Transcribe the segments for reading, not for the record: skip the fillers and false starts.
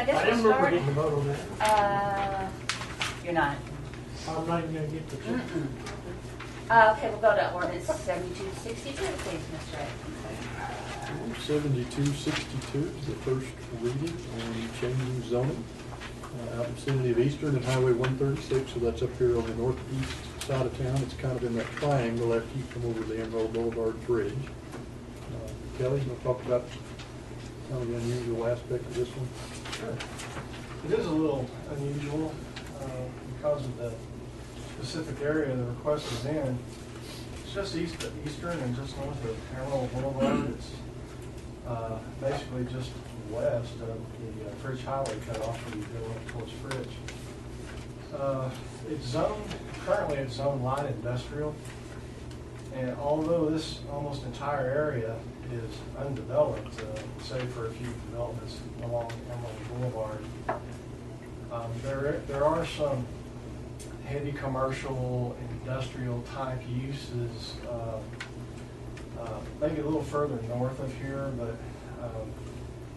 I guess I we'll didn't remember start. getting to vote on that. You're not. I'm not even gonna get the. Okay, we'll go to ordinance 7262, please, Mr. Atkinson. 7262 is the first reading on changing zoning out in the vicinity of Eastern and Highway 136, so that's up here on the northeast side of town. It's kind of in that triangle after you come over the Emerald Boulevard Bridge. Kelly, you want to talk about kind of the unusual aspect of this one? Sure. It is a little unusual because of the specific area the request is in. It's just east of Eastern and just north of Amarillo Boulevard. It's basically just west of the Fridge Highway cutoff when you go up towards Fridge. It's zoned, currently it's zoned light industrial, and although this almost entire area is undeveloped, save for a few developments along Amarillo Boulevard, there are some heavy commercial, industrial type uses, maybe a little further north of here, but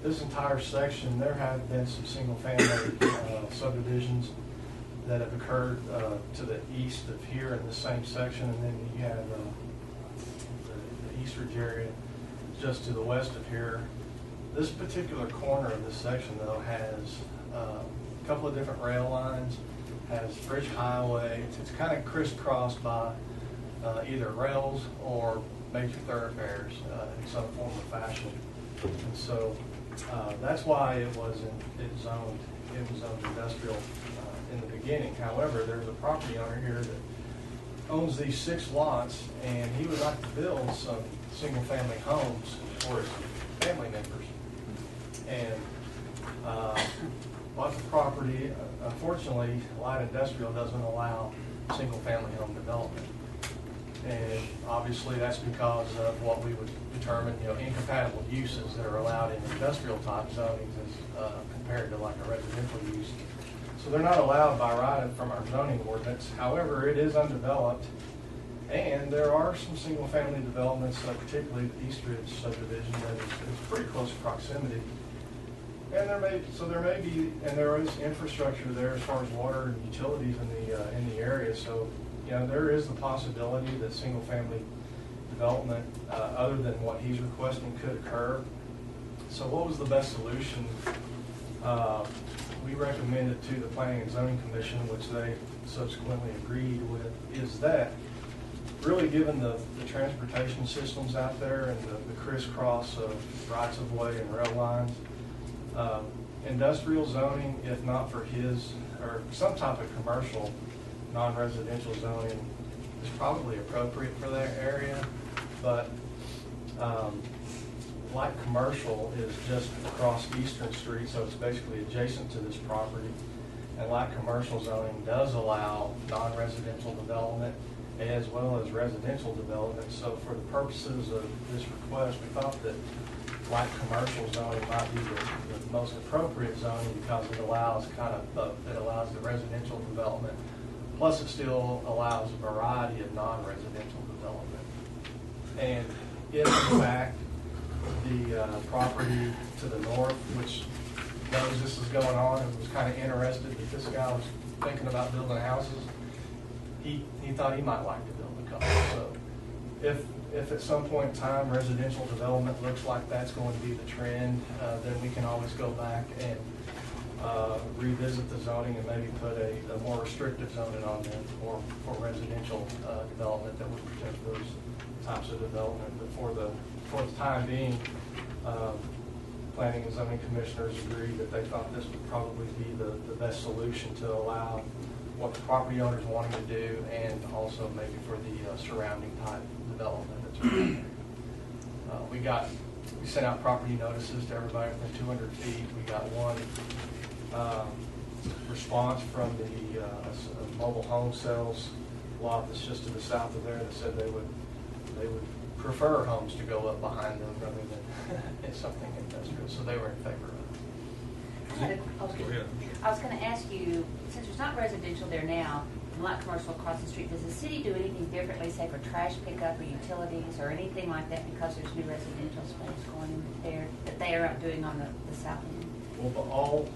this entire section, there have been some single family subdivisions that have occurred to the east of here in the same section, and then you have the Eastridge area just to the west of here. This particular corner of this section, though, has a couple of different rail lines, has Fridge Highway. It's kind of crisscrossed by either rails or major thoroughfares in some form or fashion. And so that's why it was zoned industrial in the beginning. However, there's a property owner here that owns these 6 lots, and he would like to build some single-family homes for his family members. And bought the property. Unfortunately, light industrial doesn't allow single-family home development. And obviously that's because of what we would determine, incompatible uses that are allowed in industrial type zonings as compared to like a residential use. So they're not allowed by right from our zoning ordinance. However, it is undeveloped, and there are some single family developments, particularly the Eastridge subdivision, that is pretty close proximity. And there is infrastructure there as far as water and utilities in the area. So, there is the possibility that single-family development, other than what he's requesting, could occur. So, what was the best solution? We recommended to the Planning and Zoning Commission, which they subsequently agreed with, is that really given the transportation systems out there and the crisscross of rights-of-way and rail lines, industrial zoning, if not for or some type of commercial non-residential zoning, is probably appropriate for that area, but light commercial is just across Eastern Street, so it's basically adjacent to this property, and light commercial zoning does allow non-residential development as well as residential development. So for the purposes of this request, we thought that light commercial zoning might be the most appropriate zoning because it allows both. It allows the residential development, plus it still allows a variety of non-residential development. And if in fact the property to the north, which knows this is going on and was kind of interested that this guy was thinking about building houses, he thought he might like to build a couple. So if at some point in time residential development looks like that's going to be the trend, then we can always go back and revisit the zoning and maybe put a more restrictive zoning on them for residential development that would protect those types of development. But for the time being, Planning and Zoning Commissioners agreed that they thought this would probably be the best solution to allow what the property owners wanting to do, and also maybe for the surrounding type development that's around there. We sent out property notices to everybody within 200 feet. We got one response from the mobile home sales lot that's just to the south of there that said they would prefer homes to go up behind them rather than something industrial. So they were in favor of it. I was going to ask you, since there's not residential there now, and light commercial across the street, does the city do anything differently, say for trash pickup or utilities or anything like that, because there's new residential space going in there that they are not doing on the south end? Well, but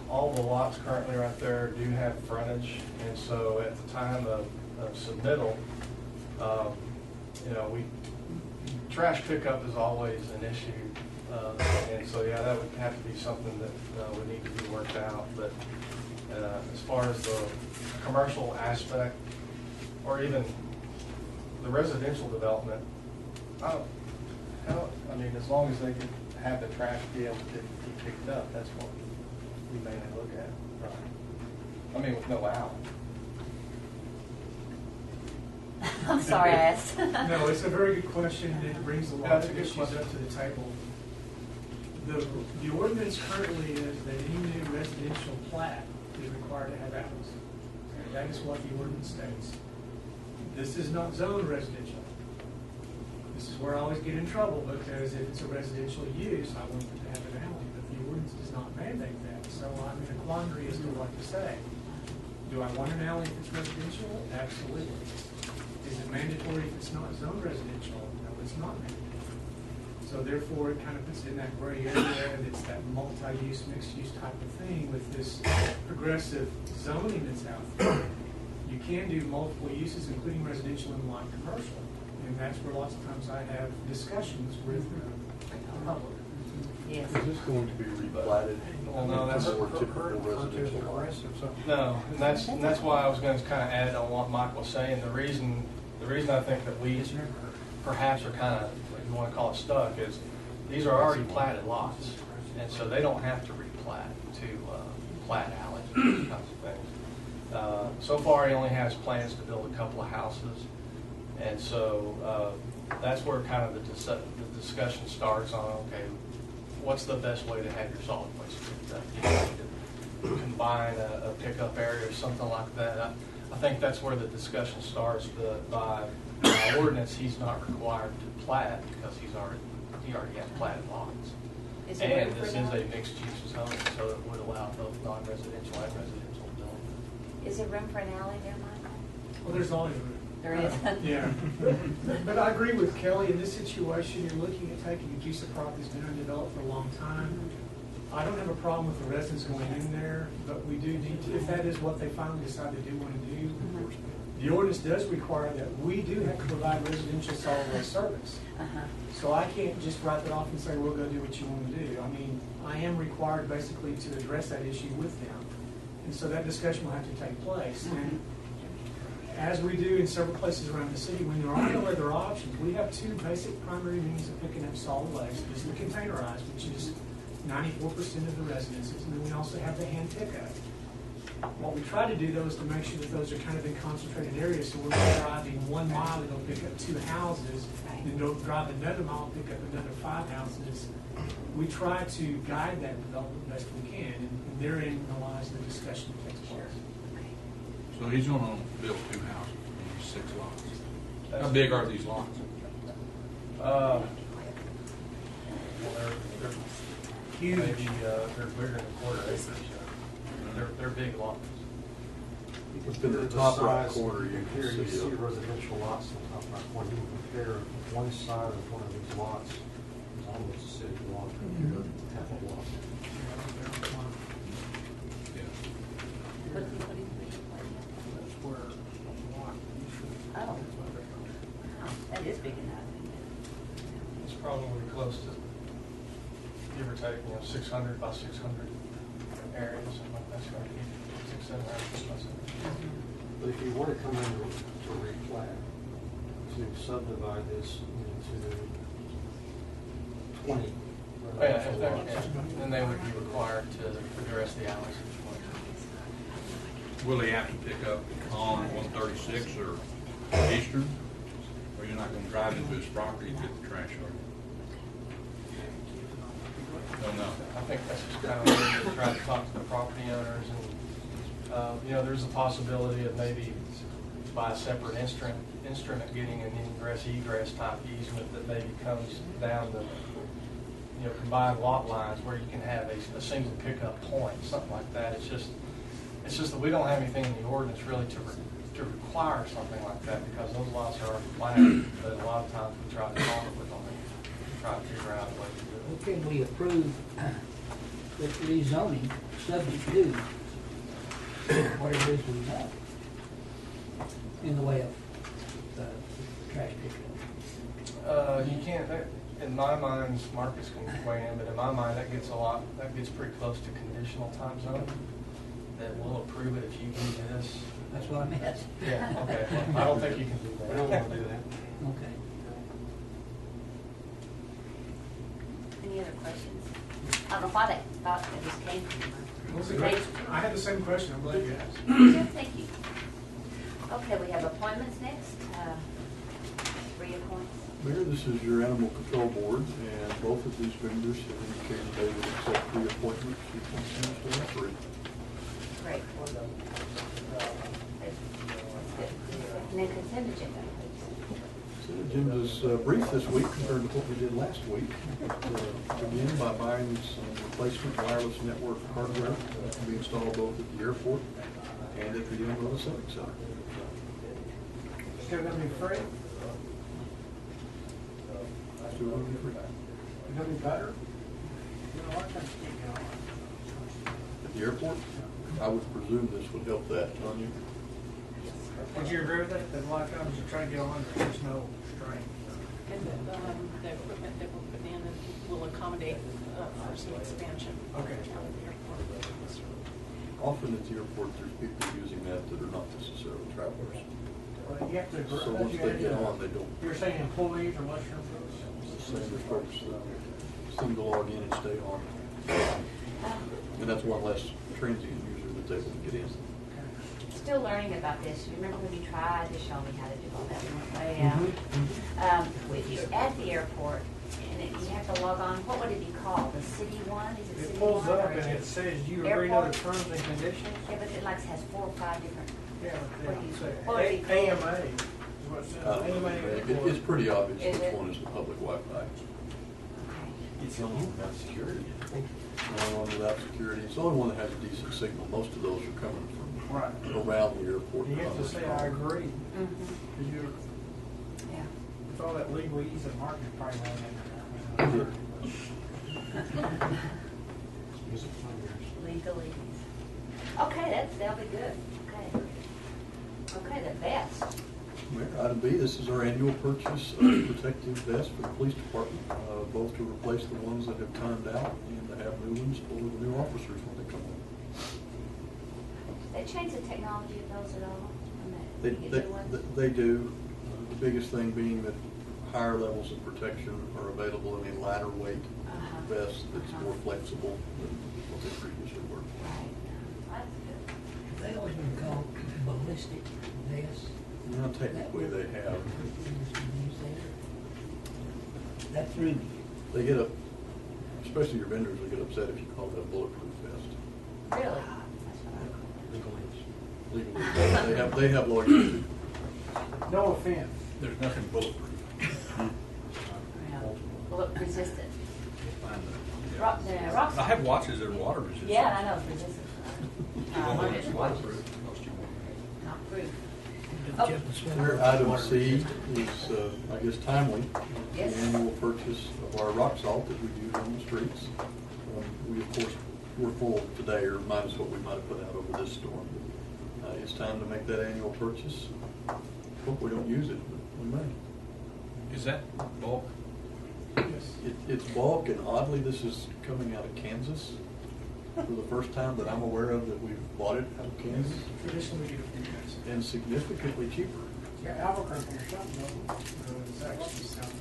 all the lots currently right there do have frontage, and so at the time of submittal, you know, trash pickup is always an issue, and so, yeah, that would have to be something that would need to be worked out, but as far as the commercial aspect, or even the residential development, I mean, as long as they can have the trash be able to be picked up, that's what we mainly look at, right? I mean, with no alley. I'm sorry I asked. No, it's a very good question. It brings a Yeah, lot it's a of good issues question. up to the table. The ordinance currently is that any new residential plat is required to have alleys. And that is what the ordinance states. This is not zoned residential. This is where I always get in trouble, because if it's a residential use, I want it to have an alley, but the ordinance does not mandate that. So I'm in a quandary as to what to say. Do I want an alley if it's residential? Absolutely. Is it mandatory if it's not zone residential? No, it's not mandatory. So therefore, it kind of puts it in that gray area, and it's that multi-use, mixed-use type of thing with this progressive zoning that's out there. You can do multiple uses, including residential and light commercial. And that's where lots of times I have discussions with the public. Yes. Is this going to be replatted? Well, no, that's More typical residential lots? No, and that's why I was going to kind of add on what Mike was saying. The reason I think that we perhaps are kind of, if you want to call it stuck, is these are already platted lots, and so they don't have to replat to plat alleys, those kinds of things. So far, he only has plans to build a couple of houses, and so that's where kind of the discussion starts on, okay, what's the best way to have your solid waste picked up? You know, to combine a pickup area or something like that. I think that's where the discussion starts. By ordinance, he's not required to plat because he already has platted lots. And this is a mixed-use zone, so it would allow both non-residential and residential development. Is there room for an alley there, Michael? Well, there's always room. There is? Yeah. But I agree with Kelly. In this situation, you're looking at taking a piece of property that's been undeveloped for a long time. I don't have a problem with the residents going in there, but we do need to, if that is what they finally decide they do want to do, the ordinance does require that we do have to provide residential solid waste service. So I can't just write that off and say, we'll go do what you want to do. I mean, I am required basically to address that issue with them. And so that discussion will have to take place. And as we do in several places around the city, when there are no other options, we have two basic primary means of picking up solid waste. This is the containerized, which is 94% of the residences, and then we also have the hand pickup. What we try to do, though, is to make sure that those are kind of in concentrated areas, so we're not driving 1 mile to go pick up 2 houses, then go drive another mile and pick up another 5 houses. We try to guide that development best we can, and therein lies the discussion that takes place. So he's gonna build 2 houses, 6 lots. How big are these lots? Well, they're huge. Maybe they're bigger than a quarter acres. They're big lots. You can Within the compare top right size. corner, you can Here you see see it. residential lots in the top right corner. You can compare one side of one of these lots, it's almost a city block, half a block. Yeah. What do you That's where a lot usually. Oh. Wow, that is big enough. It's probably close to, give or take, 600 by 600 areas, something like that's going to be 600, 700. But if you want to come in to replat, to subdivide this into 20 Yeah, residential lots. then they would be required to address the alley situation. Will he have to pick up on 136 or Eastern? Or you're not gonna drive into his property and get the trash out? No. I think that's just kind of where we try to talk to the property owners, and there's a possibility of maybe by a separate instrument getting an ingress-egress type easement that maybe comes down the combined lot lines where you can have a single pickup point, something like that. It's just that we don't have anything in the ordinance really to require something like that because those lots are planned, but a lot of times we try to talk with them and try to figure out a way to do it. Can we approve that rezoning, subject to whatever it is we have in the way of trash pickup. You can't, in my mind, Marcus can weigh in, but in my mind, that gets pretty close to conditional type zoning. That will approve it if you do this. That's what I meant. Yeah, okay. Well, I don't think you can do that. We don't want to do that. Okay. Any other questions? I don't know why they thought that this came from. That's a great- I had the same question, I'm glad you asked. Good, thank you. Okay, we have appointments next. Reappoints. Mayor, this is your Animal Control Board, and both of these vendors have indicated they would accept reappointments if you to operate. Great. That's good. And then consent agenda, please. So the agenda's brief this week compared to what we did last week. Begin by buying some replacement wireless network hardware to be installed both at the airport and at the Amarillo Civic Center. Still gonna be free? Still going to be free. Gonna be better? At the airport, I would presume this would help that, don't you? Would you agree with that? That a lot of times you try to get on, there's no strain. And the equipment that we're putting in will accommodate for some expansion. Okay. Often at the airport, there's people using that are not necessarily travelers. Well, you have to. So once they get on, they don't. You're saying employees or mushroom folks? Same as folks seem to log in and stay on. And that's one less transient user that's able to get in. Still learning about this. Remember when you tried to show me how to do all that? We went way out. If you're at the airport and you have to log on, what would it be called? The city one? Is it city It pulls one, up or and is it says you agree to the airport? terms and conditions. Yeah, but it like has 4 or 5 different. Yeah, What do you say? yeah. What would it be called? AMA is what it says. AMA. It's pretty obvious Is which it? one is the public Wi-Fi. It's the only one without security. The only one without security. It's the only one that has a decent signal. Most of those are coming from Right. around the airport. You have to say, I agree. Mhm. Because you're, Yeah. with all that legalese and marketing probably not in there. Use it for years. Legalese. Okay, that'll be good. Okay. Okay, the best. Mayor, item B, this is our annual purchase of protective vests for the police department, both to replace the ones that have timed out and to have new ones for the new officers when they come in. They change the technology of those at all? They, When they, get new ones? they do, the biggest thing being that higher levels of protection are available in a lighter weight Uh-huh. vest that's Uh-huh. more flexible than what they previously were. Right. That's good. They always been called ballistic vests. Now technically they have, That threw me. they get up, especially your vendors will get upset if you call that a bulletproof vest. Really? That's what Legally, they have lawyers too. No offense. There's nothing bulletproof. I yeah. Bullet resistant. Yeah. Rock I have watches that are water resistant. Yeah, I know, it's resistant. One It's that's watches. waterproof, most you won't. Not proof. Their item C is, I guess, timely. Yes. The annual purchase of our rock salt that we use on the streets. We, of course, we're full today, or minus what we might have put out over this storm. It's time to make that annual purchase. Hope we don't use it, but we may. Is that bulk? Yes. It's bulk, and oddly, this is coming out of Kansas. For the first time that I'm aware of that we've bought it out of Kansas, Traditionally, we do it for you guys. and significantly cheaper. Yeah, Albuquerque or something, though. It's actually south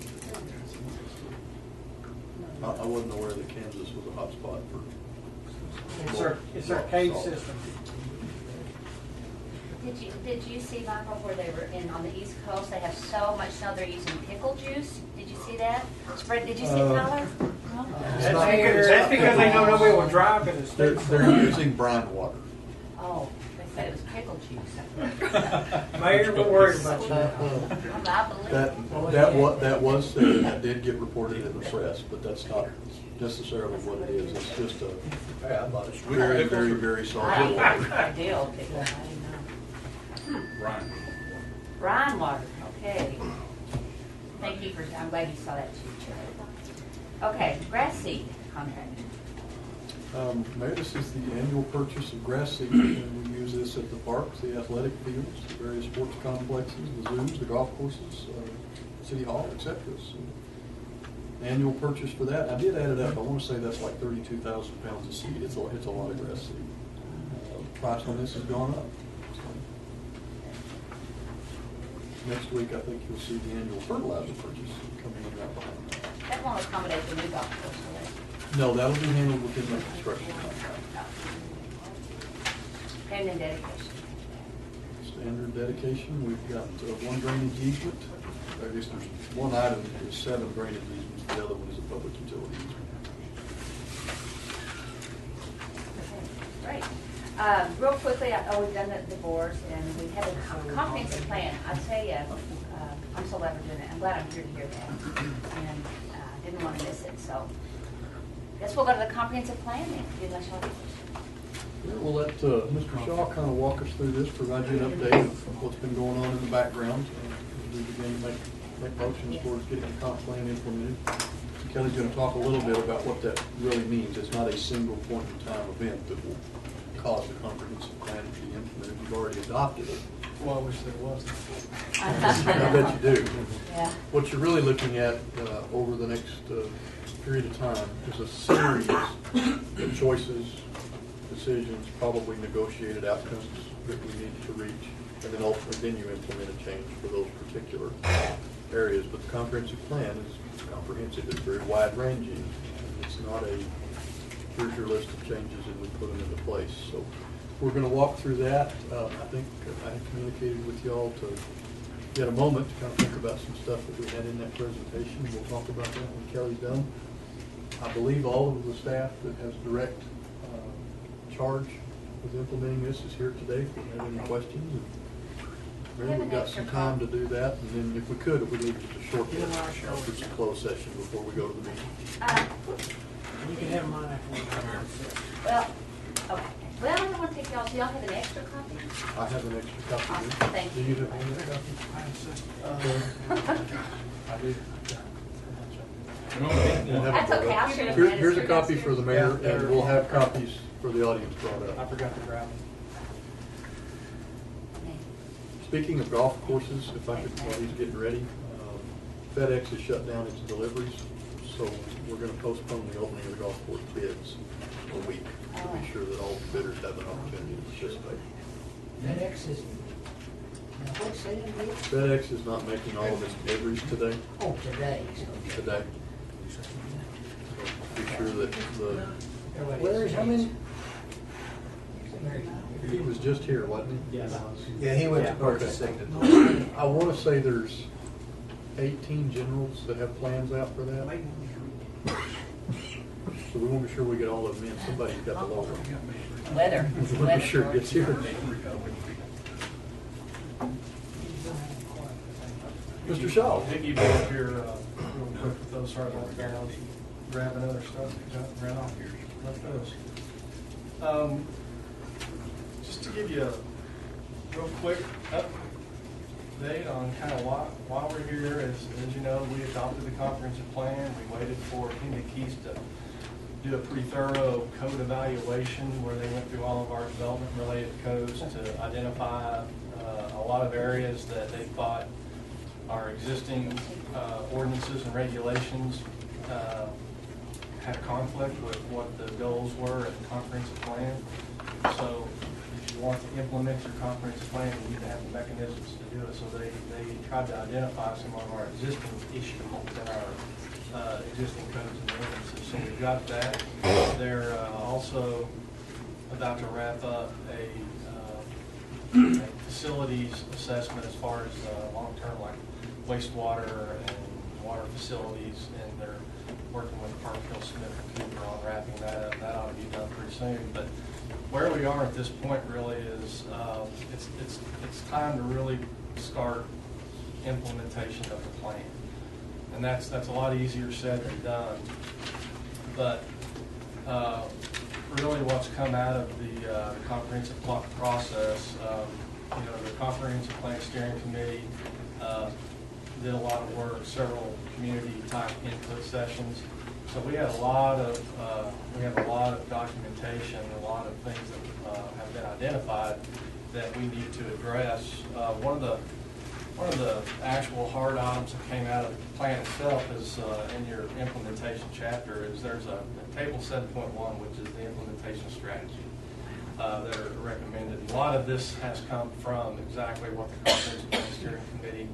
of I wasn't aware that Kansas was a hot spot for. It's our cave Salt. system. Did you see, Michael, where they were on the East Coast, they have so much snow, they're using pickle juice? Did you see that? Did you see it, Tyler? No? That's because they know nobody will drive in the They're, state. they're using brine water. Oh, they said it was pickle juice. Mayor, we're worried about you. I believe it. That was said, that did get reported in the press, but that's not necessarily what it is. It's just a very, very, very salty I water. did, pickle, I didn't know. Ryan. Brine water, okay. Thank you for, I'm glad you saw that too, Chair. Okay, grass seed contract. Mayor, this is the annual purchase of grass seed, and we use this at the parks, the athletic fields, the various sports complexes, the zoos, the golf courses, city hall, et cetera. So, annual purchase for that. I did add it up. I want to say that's like 32,000 pounds of seed. It's a lot of grass seed. The price on this has gone up. So, next week, I think you'll see the annual fertilizer purchase coming in right behind that. That won't accommodate the new golf course, will it? No, that'll be handled within the construction contract. And then dedication. Standard dedication, we've got one drainage easement. I guess there's one item that is 7 drainage easements, the other one is a public utility easement. Okay, great. Real quickly, we've done the boards, and we had a comprehensive plan. I tell you, I'm so glad we're doing it. I'm glad I'm here to hear that, and didn't want to miss it. So, guess we'll go to the comprehensive plan then. Unless y'all have questions. Yeah, we'll let Mr. Shaw kind of walk us through this, provide you an update of what's been going on in the background as we begin to make motions towards getting the comp plan implemented. Kelly's going to talk a little bit about what that really means. It's not a single point in time event that will cause the comprehensive plan to be implemented. You've already adopted it. Well, I wish there was. I bet you do. Yeah. What you're really looking at over the next period of time is a series of choices, decisions, probably negotiated outcomes that we need to reach, and then ultimately then you implement a change for those particular areas. But the comprehensive plan is comprehensive, it's very wide-ranging. It's not a, here's your list of changes and we put them into place. So we're going to walk through that. I think I had communicated with y'all to get a moment to kind of think about some stuff that we had in that presentation. We'll talk about that when Kelly's done. I believe all of the staff that has direct charge with implementing this is here today if you have any questions. And we've got some time to do that, and then if we could, if we need just a short bit for some closed session before we go to the meeting. You can have mine after we come out. Well, okay. Well, I don't want to take y'all. Do y'all have an extra copy? I have an extra copy. Awesome, thank Do you. you have one copy? I do. That's okay. I'll share it. Here's a copy for the mayor, and we'll have copies for the audience brought I up. forgot to grab it. Speaking of golf courses, if I could, while he's getting ready, FedEx has shut down its deliveries, so we're going to postpone the opening of the golf course bids a week to be sure that all bidders have an opportunity to participate. FedEx is, now what's that again? FedEx is not making all of its deliveries today. Oh, today. Today. So be sure that Well, there's how many? he was just here, wasn't he? Yes. Yeah, he went to Okay. purchasing it. I want to say there's 18 generals that have plans out for that. So we want to be sure we get all of them in. Somebody's got the logo. Weather. We want to be sure it gets here. Mr. Shaw. Vicky, back here, real quick with those, sorry about that, I was grabbing other stuff, ran off here, left those. Just to give you a real quick update on kind of why we're here, as you know, we adopted the comprehensive plan. We waited for King Keys to do a pretty thorough code evaluation where they went through all of our development-related codes to identify a lot of areas that they thought our existing ordinances and regulations had a conflict with what the goals were in the comprehensive plan. So if you want to implement your comprehensive plan, you need to have the mechanisms to do it. So they tried to identify some of our existing issues in our existing codes and ordinances. So we've got that. They're also about to wrap up a facilities assessment as far as long-term, like wastewater and water facilities, and they're working with Parkhill, Smith, and Cooper on wrapping that up. That ought to be done pretty soon. But where we are at this point really is it's time to really start implementation of the plan, and that's a lot easier said than done. But really, what's come out of the comprehensive process, the comprehensive plan steering committee did a lot of work, several community type input sessions, So we have a lot of documentation, a lot of things that have been identified that we need to address. One of the actual hard items that came out of the plan itself is in your implementation chapter is there's a table 7.1, which is the implementation strategy that are recommended. A lot of this has come from exactly what the Comprehensive Plan Steering Committee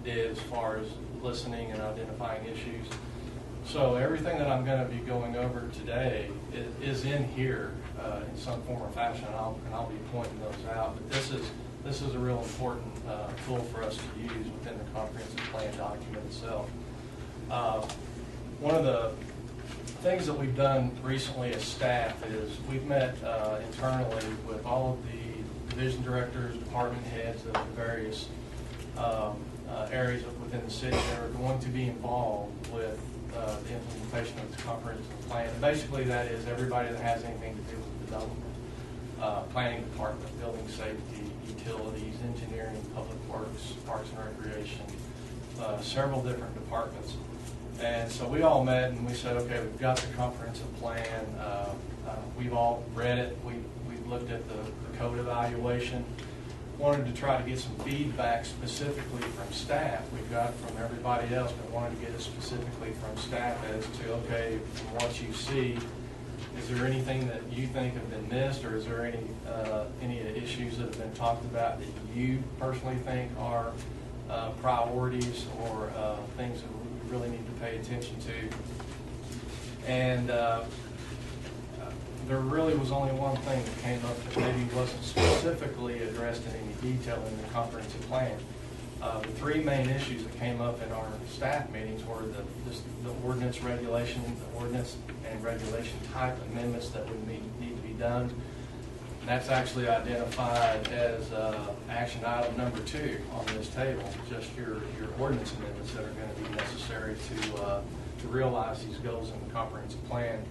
did as far as listening and identifying issues. So everything that I'm going to be going over today is in here in some form or fashion, and I'll be pointing those out. But this is a real important tool for us to use within the comprehensive plan document itself. One of the things that we've done recently as staff is we've met internally with all of the division directors, department heads of the various areas within the city that are going to be involved with the implementation of the comprehensive plan. And basically that is everybody that has anything to do with development, planning department, building safety, utilities, engineering, public works, parks and recreation, several different departments. And so we all met and we said, okay, we've got the comprehensive plan. We've all read it. We've looked at the code evaluation. Wanted to try to get some feedback specifically from staff. We've got it from everybody else, but wanted to get it specifically from staff as to, okay, from what you see, is there anything that you think have been missed, or is there any issues that have been talked about that you personally think are priorities or things that we really need to pay attention to? And there really was only one thing that came up that maybe wasn't specifically addressed in any detail in the comprehensive plan. The three main issues that came up in our staff meetings were the ordinance regulation, the ordinance and regulation type amendments that would need to be done. And that's actually identified as action item number 2 on this table, just your ordinance amendments that are going to be necessary to realize these goals in the comprehensive plan.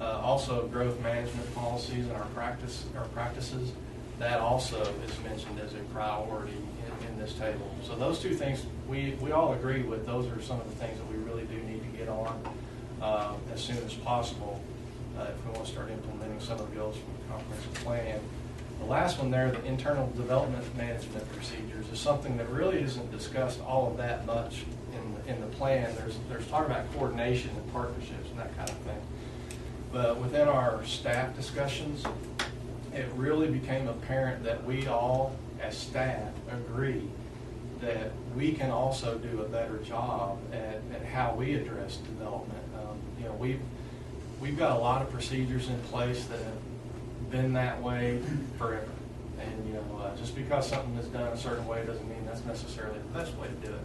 Also, growth management policies and our practices, that also is mentioned as a priority in this table. So those two things we all agree with. Those are some of the things that we really do need to get on as soon as possible if we want to start implementing some of the goals from the comprehensive plan. The last one there, the internal development management procedures, is something that really isn't discussed all of that much in the plan. There's talk about coordination and partnerships and that kind of thing. But within our staff discussions, it really became apparent that we all, as staff, agree that we can also do a better job at how we address development. We've got a lot of procedures in place that have been that way forever. And just because something is done a certain way doesn't mean that's necessarily the best way to do it.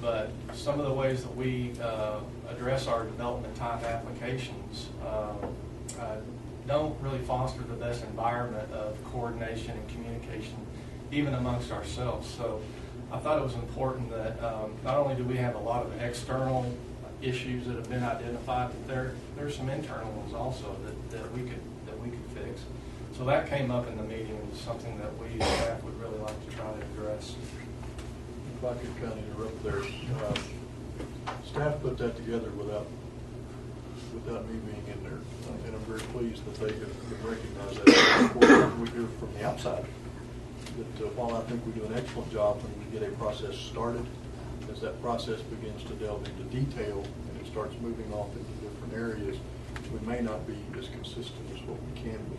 But some of the ways that we address our development type applications don't really foster the best environment of coordination and communication, even amongst ourselves. So I thought it was important that not only do we have a lot of external issues that have been identified, but there's some internal ones also that we could fix. So that came up in the meeting and is something that we staff would really like to try to address. If I could kind of interrupt there, staff put that together without me being in there, and I'm very pleased that they have recognized that. It's important we hear from the outside that while I think we do an excellent job when we get a process started, as that process begins to delve into detail and it starts moving off into different areas, we may not be as consistent as what we can be.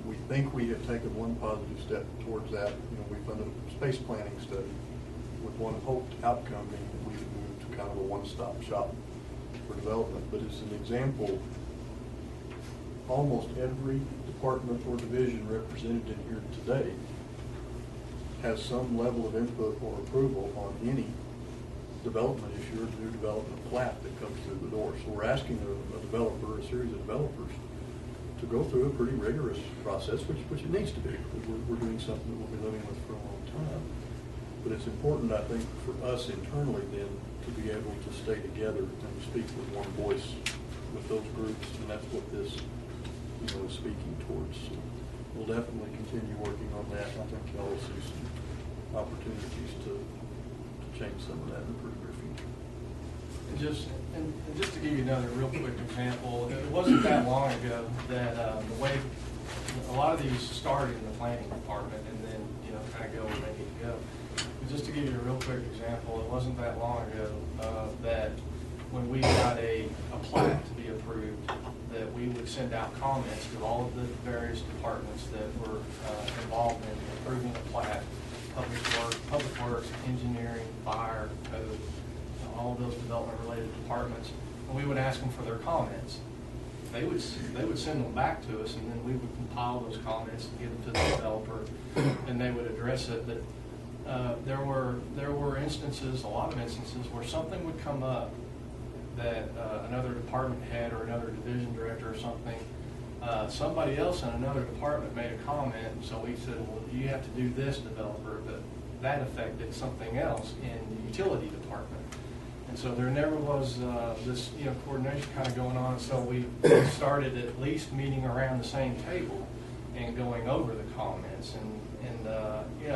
We think we have taken one positive step towards that. We funded a space planning study with one hoped outcome being that we would move to kind of a one-stop shop for development. But as an example, almost every department or division represented in here today has some level of input or approval on any development issue or new development plat that comes through the door. So we're asking a developer, a series of developers, to go through a pretty rigorous process, which it needs to be. We're doing something that we'll be living with for a long time. But it's important, I think, for us internally then to be able to stay together and speak with one voice with those groups, and that's what this is speaking towards. So we'll definitely continue working on that. I think y'all will see some opportunities to change some of that in the pretty near future. And just to give you another real quick example, it wasn't that long ago that the way a lot of these started in the planning department and then, kind of go where they need to go. But just to give you a real quick example, it wasn't that long ago that when we got a plat to be approved, that we would send out comments to all of the various departments that were involved in approving a plat, public works, engineering, fire, code, all of those development-related departments, and we would ask them for their comments. They would send them back to us, and then we would compile those comments and give them to the developer, and they would address it. But there were instances, a lot of instances, where something would come up that another department head or another division director or something, somebody else in another department made a comment, and so we said, well, you have to do this, developer, but that affected something else in the utility department. And so there never was this coordination kind of going on, so we started at least meeting around the same table and going over the comments, and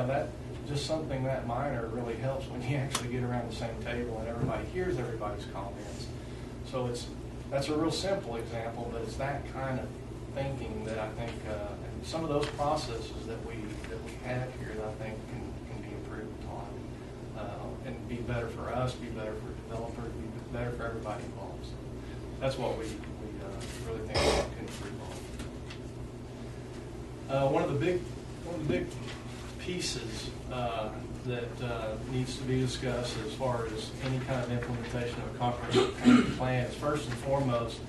that just something that minor really helps when you actually get around the same table and everybody hears everybody's comments. So that's a real simple example, but it's that kind of thinking that I think and some of those processes that we have here that I think can be improved upon and be better for us, be better for developers, be better for everybody involved. So that's what we really think we can improve on. One of the big pieces that needs to be discussed as far as any kind of implementation of a comprehensive plan is, first and foremost,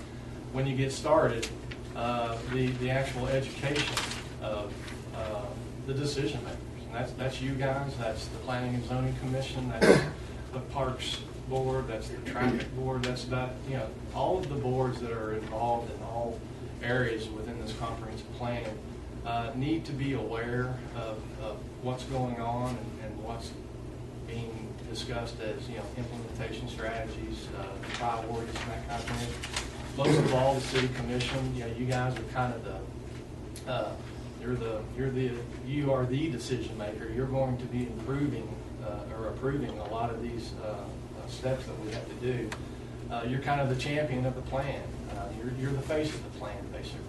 when you get started, the actual education of the decision makers. And that's you guys, that's the Planning and Zoning Commission, that's the Parks Board, that's the Traffic Board, that's all of the boards that are involved in all areas within this comprehensive plan need to be aware of what's going on and what's being discussed as implementation strategies, priorities, and that kind of thing. Most of all, the City Commission, you guys are kind of you are the decision maker. You're going to be improving or approving a lot of these steps that we have to do. You're kind of the champion of the plan. You're the face of the plan, basically.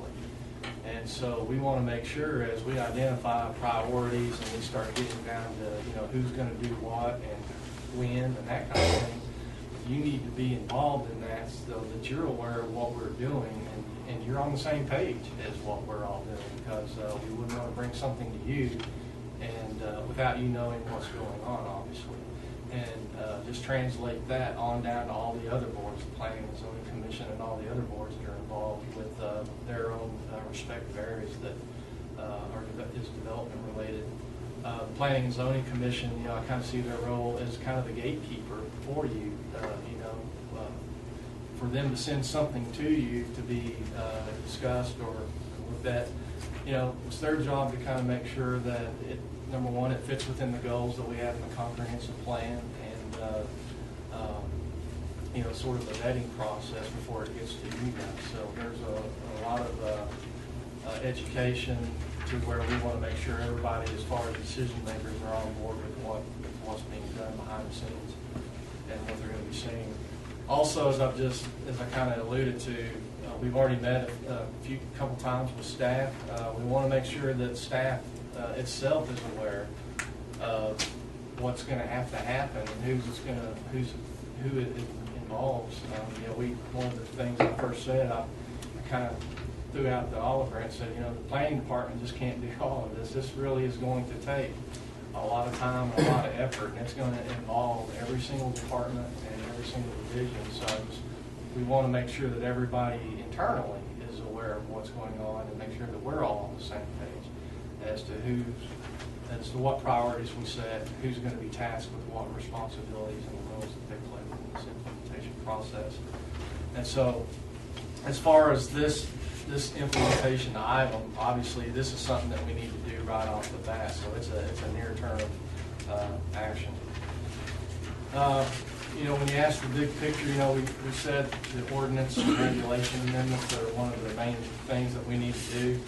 And so we want to make sure as we identify priorities and we start getting down to who's going to do what and when and that kind of thing, you need to be involved in that so that you're aware of what we're doing and you're on the same page as what we're all doing, because we wouldn't want to bring something to you and without you knowing what's going on, obviously. And just translate that on down to all the other boards, the Planning and Zoning Commission and all the other boards that are involved with their own respective areas that is development related. The Planning and Zoning Commission, I kind of see their role as kind of the gatekeeper for you, for them to send something to you to be discussed or with that. It's their job to kind of make sure that number one, it fits within the goals that we have in the comprehensive plan, and sort of the vetting process before it gets to you guys. So there's a lot of education to where we want to make sure everybody, as far as decision makers, are on board with what's being done behind the scenes and what they're going to be seeing. Also, as I kind of alluded to, we've already met a couple times with staff. We want to make sure that staff itself is aware of what's going to have to happen and who it involves. One of the things I first said, I kind of threw out to Oliver and said, the planning department just can't do all of this. This really is going to take a lot of time and a lot of effort, and it's going to involve every single department and every single division. So we want to make sure that everybody internally is aware of what's going on and make sure that we're all on the same page as to what priorities we set, who's going to be tasked with what responsibilities and the roles that they play in this implementation process. And so, as far as this implementation item, obviously this is something that we need to do right off the bat. So it's a near-term action. When you ask the big picture, we said the ordinance and regulation amendments are one of the main things that we need to do.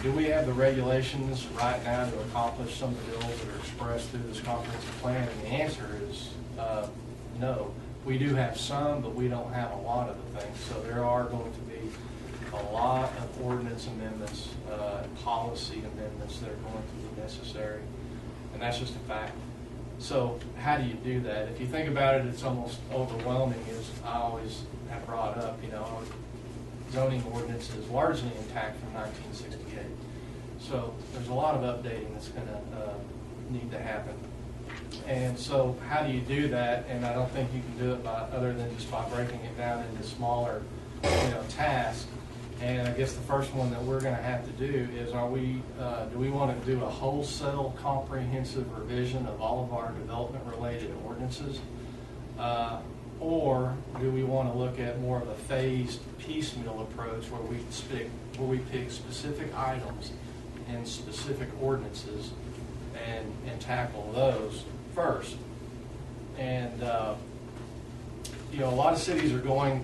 Do we have the regulations right now to accomplish some of the goals that are expressed through this comprehensive plan? And the answer is no. We do have some, but we don't have a lot of the things. So there are going to be a lot of ordinance amendments, policy amendments that are going to be necessary, and that's just a fact. So how do you do that? If you think about it, it's almost overwhelming, as I always have brought up, you know, our zoning ordinance is largely intact from 1968. So there's a lot of updating that's going to need to happen. And so how do you do that? And I don't think you can do it by, other than just by breaking it down into smaller, you know, tasks. And I guess the first one that we're going to have to do is, do we want to do a wholesale comprehensive revision of all of our development-related ordinances? Or do we want to look at more of a phased piecemeal approach where we pick specific items and specific ordinances and tackle those first? And you know, a lot of cities are going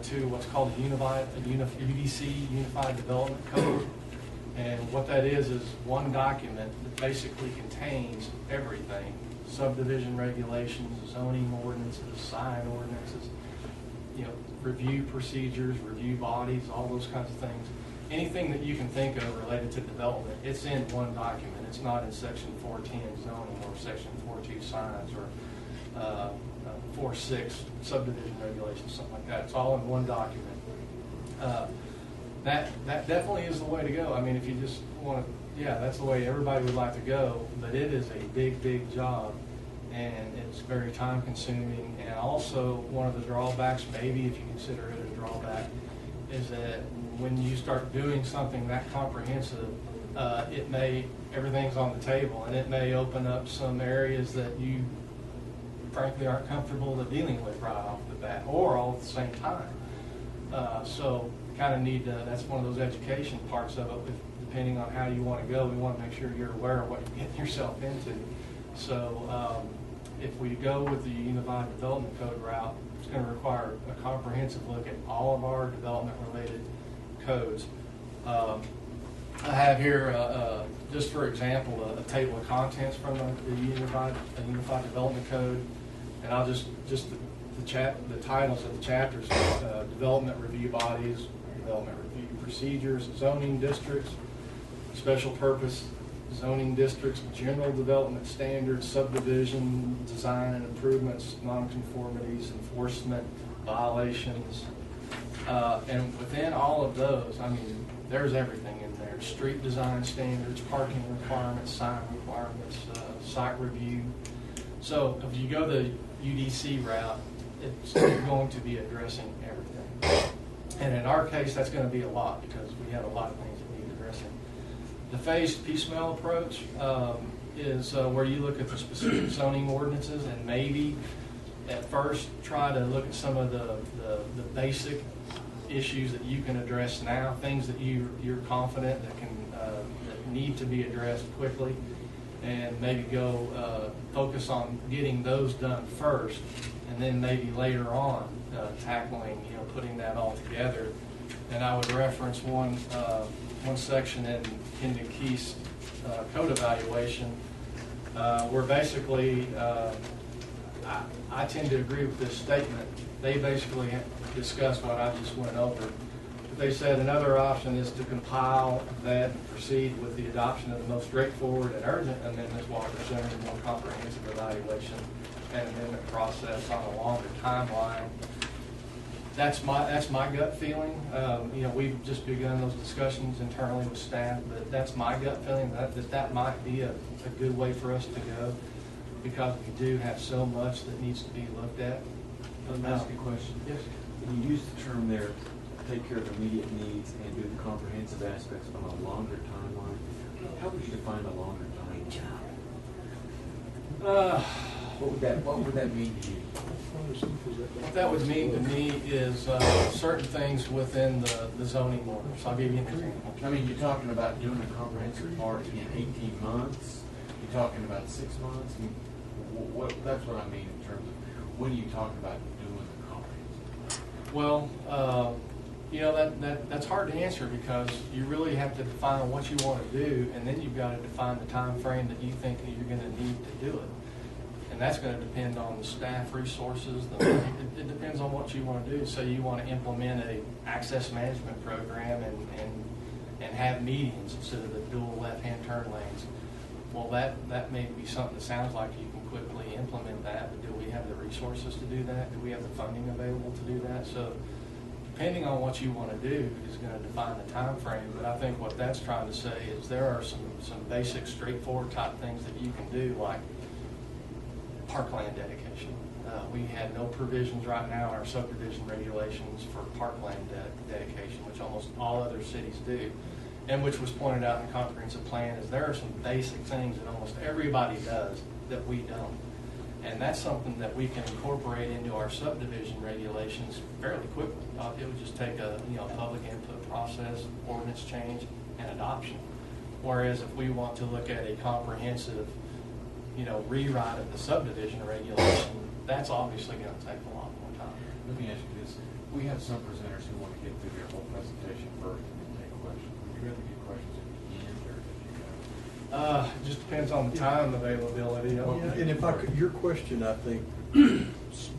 to what's called a UDC, Unified Development Code. And what that is one document that basically contains everything: subdivision regulations, zoning ordinances, sign ordinances, you know, review procedures, review bodies, all those kinds of things. Anything that you can think of related to development, it's in one document. It's not in section 410 zoning or section 42 signs or 4.6 subdivision regulations, something like that. It's all in one document. That definitely is the way to go. I mean, if you just want to, yeah, that's the way everybody would like to go, but it is a big, big job, and it's very time consuming. And also, one of the drawbacks, maybe if you consider it a drawback, is that when you start doing something that comprehensive, everything's on the table, and it may open up some areas that you frankly aren't comfortable dealing with right off the bat, or all at the same time. So kind of need to, that's one of those education parts of it. Depending on how you want to go, we want to make sure you're aware of what you're getting yourself into. So if we go with the Unified Development Code route, it's going to require a comprehensive look at all of our development-related codes. I have here, just for example, a table of contents from the Unified Development Code, and I'll just the titles of the chapters: development review bodies, development review procedures, zoning districts, special purpose zoning districts, general development standards, subdivision design and improvements, nonconformities, enforcement, violations, and within all of those, I mean, there's everything in there: street design standards, parking requirements, sign requirements, site review. So if you go the UDC route, it's going to be addressing everything. And in our case, that's going to be a lot, because we have a lot of things that need addressing. The phased piecemeal approach is where you look at the specific zoning ordinances and maybe at first try to look at some of the basic issues that you can address now, things that you're confident that can that need to be addressed quickly, and maybe go focus on getting those done first, and then maybe later on tackling, you know, putting that all together. And I would reference one section in Kendon Keith's code evaluation where basically I tend to agree with this statement. They basically discussed what I just went over. They said another option is to compile that and proceed with the adoption of the most straightforward and urgent amendments while presenting a more comprehensive evaluation and amendment process on a longer timeline. That's my gut feeling. You know, we've just begun those discussions internally with staff, but that's my gut feeling that might be a good way for us to go, because we do have so much that needs to be looked at. Let me ask you a question. Yes. When you use the term there, take care of immediate needs and do the comprehensive aspects on a longer timeline, how would you define a longer timeline? What would that mean to you? What that would mean to me is certain things within the zoning orders. I'll give you an example. I mean, you're talking about doing a comprehensive part in 18 months. You're talking about 6 months. I mean, that's what I mean in terms of when are you talking about doing the comprehensive? Well, you know, that's hard to answer, because you really have to define what you want to do, and then you've got to define the time frame that you think that you're going to need to do it. And that's gonna depend on the staff resources, it depends on what you wanna do. So you wanna implement a access management program and have medians instead of the dual left-hand turn lanes. Well, that may be something that sounds like you can quickly implement that, but do we have the resources to do that? Do we have the funding available to do that? So depending on what you want to do is going to define the time frame. But I think what that's trying to say is there are some basic, straightforward type things that you can do, like parkland dedication. We have no provisions right now in our subdivision regulations for parkland dedication, which almost all other cities do, and which was pointed out in the comprehensive plan. Is there are some basic things that almost everybody does that we don't. And that's something that we can incorporate into our subdivision regulations fairly quickly. It would just take a public input process, ordinance change, and adoption. Whereas if we want to look at a comprehensive, rewrite of the subdivision regulation, that's obviously going to take a lot more time. Let me ask you this. We have some presenters who want to get through their whole presentation first and then take questions. Would you rather get questions at the end or did you go? It just depends on the time availability. And if I could, your question, I think,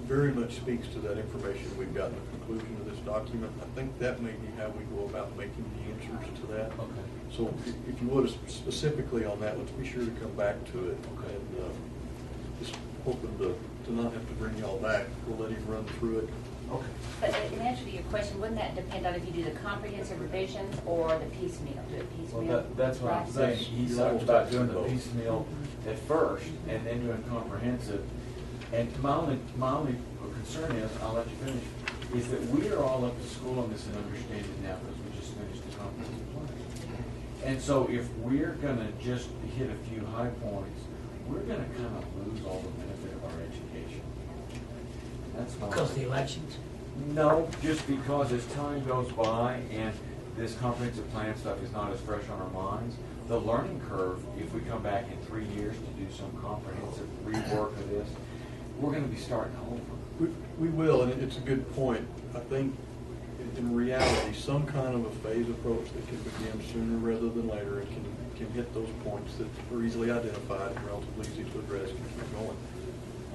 very much speaks to that information we've got in the conclusion of this document. I think that may be how we go about making the answers to that. Okay. So if you would, specifically on that, let's be sure to come back to it. Okay. And just hoping to not have to bring y'all back. We'll let him run through it. Okay. But in answer to your question, wouldn't that depend on if you do the comprehensive revisions or the piecemeal? Do it piecemeal? Well, that's what I'm right? saying. He's You're talking almost about at doing the both. piecemeal at first and then doing comprehensive. And my only concern is, I'll let you finish, is that we are all up to school on this and understanding now because we just finished the comprehensive plan. And so if we're gonna just hit a few high points, we're gonna kind of lose all the benefit of our education. That's my. Because of the elections. No, just because as time goes by and this comprehensive plan stuff is not as fresh on our minds, the learning curve, if we come back in 3 years to do some comprehensive rework of this, we're gonna be starting over. We will, and it's a good point. I think in reality, some kind of a phase approach that can begin sooner rather than later and can hit those points that are easily identified and relatively easy to address and keep going.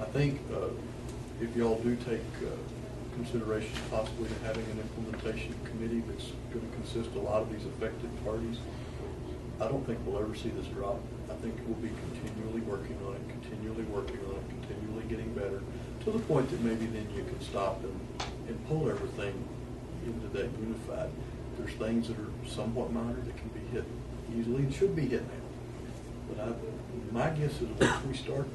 I think if y'all do take consideration possibly to having an implementation committee that's going to consist of a lot of these affected parties, I don't think we'll ever see this drop. I think we'll be continually working on it, continually getting better, to the point that maybe then you can stop and pull everything into that unified. There's things that are somewhat minor that can be hit easily and should be hit now. But my guess is once we start,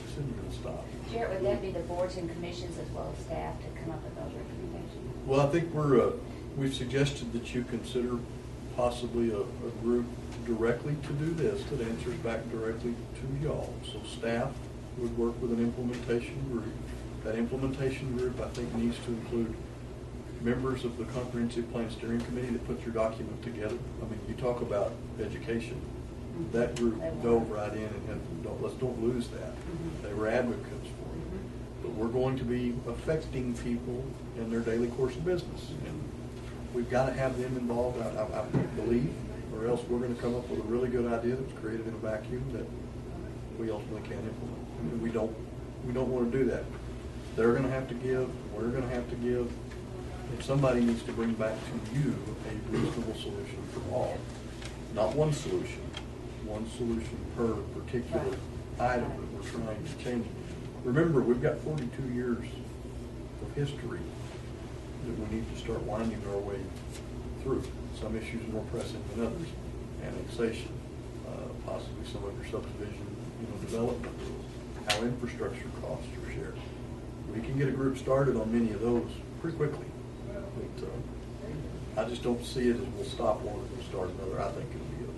it's not going to stop. Jarrett, would that be the boards and commissions as well as staff to come up with those recommendations? Well, I think we've suggested that you consider possibly a group directly to do this, that answers back directly to y'all. So staff would work with an implementation group. That implementation group, I think, needs to include members of the Comprehensive Plan Steering Committee that puts your document together. I mean, you talk about education. That group dove right in and don't lose that. They were advocates for it. But we're going to be affecting people in their daily course of business. And we've got to have them involved, I believe, or else we're going to come up with a really good idea that's created in a vacuum that we ultimately can't implement. And we don't want to do that. They're going to have to give, we're going to have to give, and somebody needs to bring back to you a reasonable solution for all. Not one solution per particular item that we're trying to change. Remember, we've got 42 years of history that we need to start winding our way through. Some issues more pressing than others. Annexation, possibly some of your subdivision, development rules, how infrastructure costs are shared. We can get a group started on many of those pretty quickly. But I just don't see it as we'll stop one and we'll start another. I think it'll be a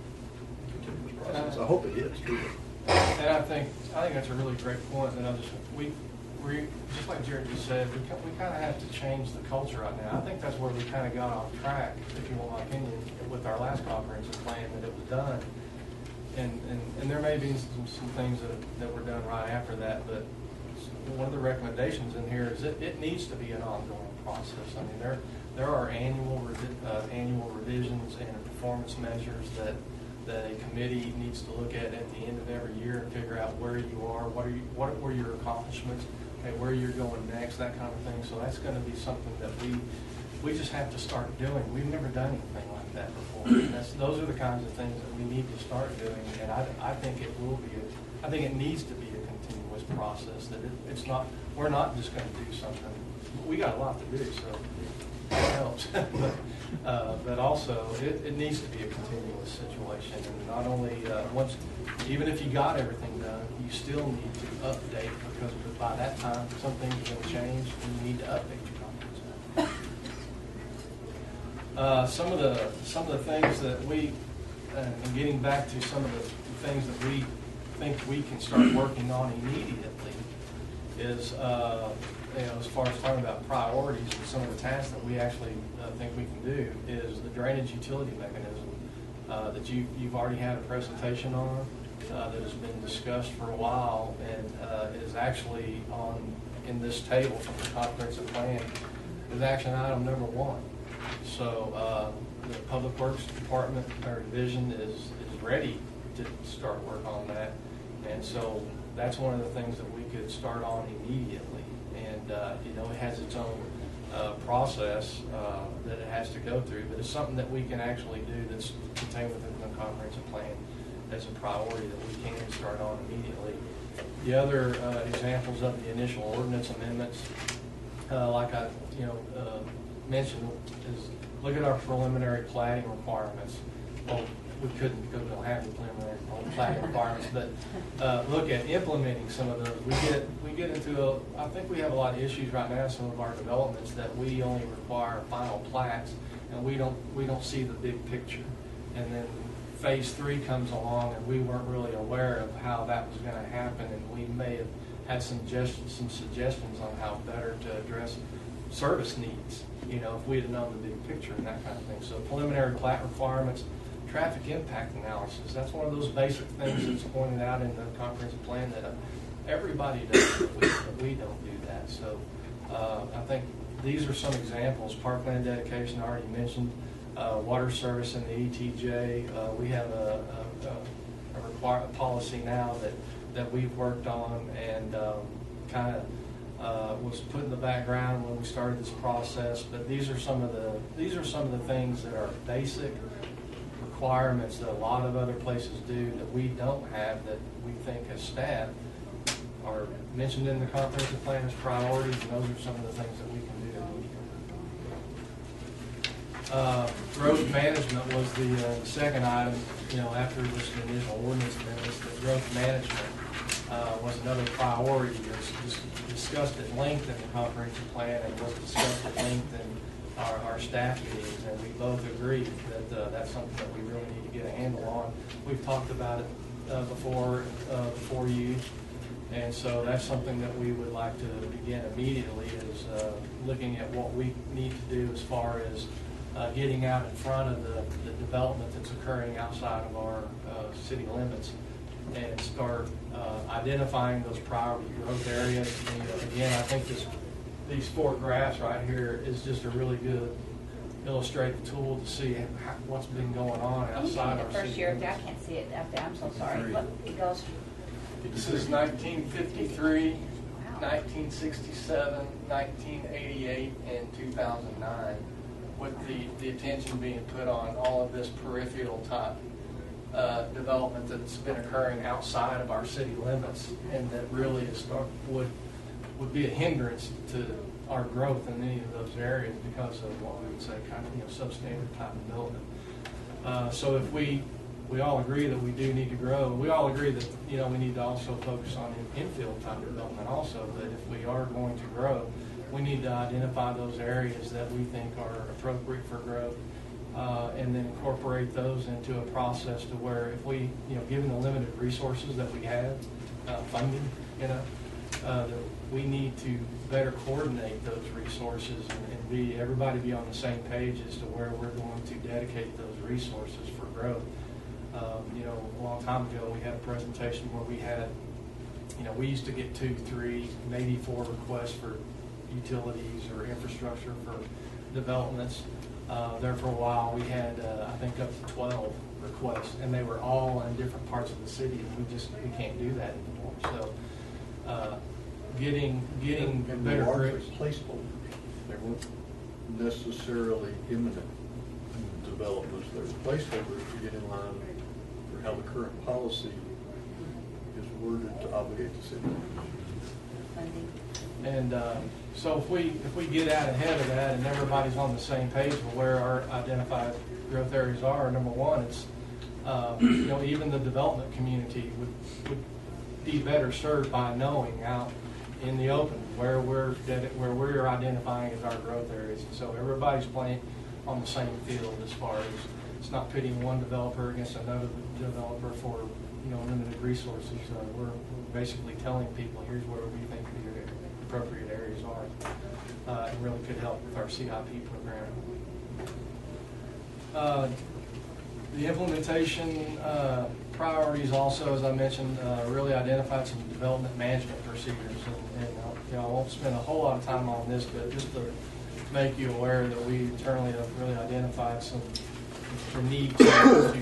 continuous process. I hope it is, truly. And I think that's a really great point. And we just like Jared just said, we kind of have to change the culture right now. I think that's where we kind of got off track, if you want my opinion, with our last comprehensive plan that it was done. And there may be some things that were done right after that, but one of the recommendations in here is it needs to be an ongoing process. I mean, there are annual revisions and performance measures that that a committee needs to look at the end of every year and figure out where you are, what were your accomplishments, okay, where you're going next, that kind of thing. So that's going to be something that we just have to start doing. We've never done anything like that before. And those are the kinds of things that we need to start doing. And I think it will be, I think it needs to be a continuous process, that it's not, we're not just going to do something. We got a lot to do, so it helps. But also, it needs to be a continuous situation. And not only once, even if you got everything done, you still need to update, because by that time, some things are going to change and you need to update your comprehensive plan. Some of the things that we, and getting back to some of the things that we think we can start working on immediately is, as far as talking about priorities and some of the tasks that we actually think we can do, is the drainage utility mechanism that you've already had a presentation on, that has been discussed for a while, and is actually in this table from the comprehensive plan is action item number 1. So the Public Works Department or Division is ready to start work on that, and so that's one of the things that we could start on immediately. And it has its own process that it has to go through, but it's something that we can actually do that's contained within the comprehensive plan as a priority that we can start on immediately. The other examples of the initial ordinance amendments, like I mentioned, is look at our preliminary plating requirements. Well, we couldn't because we don't have any preliminary plating requirements, but look at implementing some of those. We get into I think we have a lot of issues right now in some of our developments that we only require final plats, and we don't see the big picture. And then phase 3 comes along, and we weren't really aware of how that was going to happen, and we may have had some suggestions on how better to address service needs, if we had known the big picture and that kind of thing. So preliminary plat requirements, traffic impact analysis, that's one of those basic things that's pointed out in the comprehensive plan that everybody does, but we don't do that. So I think these are some examples. Parkland dedication, I already mentioned. Water service in the ETJ, we have a policy now that we've worked on, and kind of was put in the background when we started this process. But these are some of the things that are basic requirements that a lot of other places do that we don't have, that we think as staff are mentioned in the comprehensive plan as priorities, and those are some of the things that we can do immediately. Growth management was the second item, after this initial ordinance amendments. The growth management was another priority. It was discussed at length in the comprehensive plan, and was discussed at length in our staff meetings, and we both agree that that's something that we really need to get a handle on. We've talked about it before you, and so that's something that we would like to begin immediately, is looking at what we need to do as far as getting out in front of the development that's occurring outside of our city limits, and start identifying those priority growth areas. And, again, I think these 4 graphs right here is just a really good illustrative tool to see what's been going on outside our the first city year, limits. I can't see it up there, I'm so sorry. Look, it goes. This is 1953, 1967, 1988, and 2009, with the attention being put on all of this peripheral type development that's been occurring outside of our city limits, and that really would be a hindrance to our growth in any of those areas because of what we would say kind of substandard type development. So if we all agree that we do need to grow, we all agree that we need to also focus on infill type development also. But if we are going to grow, we need to identify those areas that we think are appropriate for growth, and then incorporate those into a process to where, if we, given the limited resources that we have, funding, that we need to better coordinate those resources and everybody be on the same page as to where we're going to dedicate those resources for growth. A long time ago, we had a presentation where we had, we used to get 2, 3, maybe 4 requests for utilities or infrastructure for developments. There for a while, we had, I think, up to 12 requests, and they were all in different parts of the city, and we can't do that anymore. So, getting And better they are grips. placeholders. They weren't necessarily imminent developments. They were placeholders to get in line for how the current policy is worded to obligate the city. Funding. And so if we get out ahead of that and everybody's on the same page with where our identified growth areas are, number one, it's, even the development community would be better served by knowing out in the open where we're identifying as our growth areas. And so everybody's playing on the same field as far as it's not pitting one developer against another developer for, limited resources. We're basically telling people, here's where we think the appropriate areas are. It really could help with our CIP program. The implementation priorities also, as I mentioned, really identified some development management procedures. And I won't spend a whole lot of time on this, but just to make you aware that we internally have really identified the need to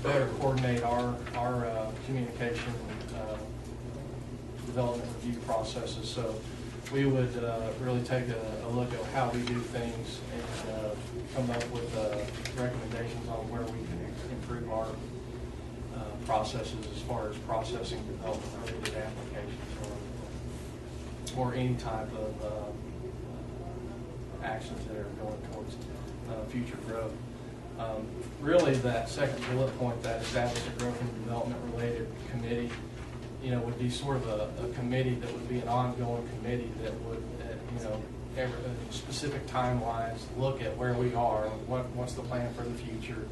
better coordinate our communication development review processes. So we would really take a look at how we do things and come up with recommendations on where we can improve our processes as far as processing development-related applications or any type of actions that are going towards future growth. Really, that second bullet point, that establish a growth and development-related committee, would be sort of a committee that would be an ongoing committee that would, every specific timelines, look at where we are, what's the plan for the future,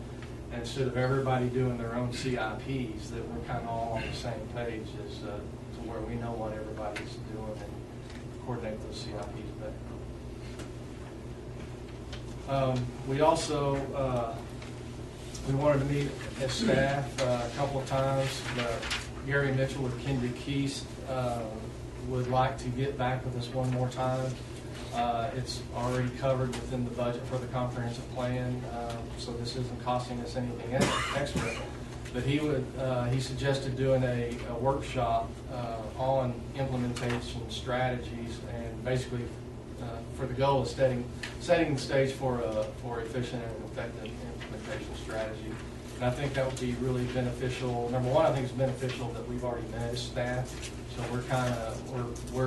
and instead of everybody doing their own CIPs, that we're kind of all on the same page as to where we know what everybody's doing and coordinate those CIPs better. We also we wanted to meet as staff a couple of times. Gary Mitchell with Kendrick Keys would like to get back with us one more time. It's already covered within the budget for the comprehensive plan, so this isn't costing us anything extra. But he suggested doing a workshop on implementation strategies, and basically for the goal of setting the stage for efficient and effective implementation strategy. And I think that would be really beneficial. Number one, I think it's beneficial that we've already met as staff, so we're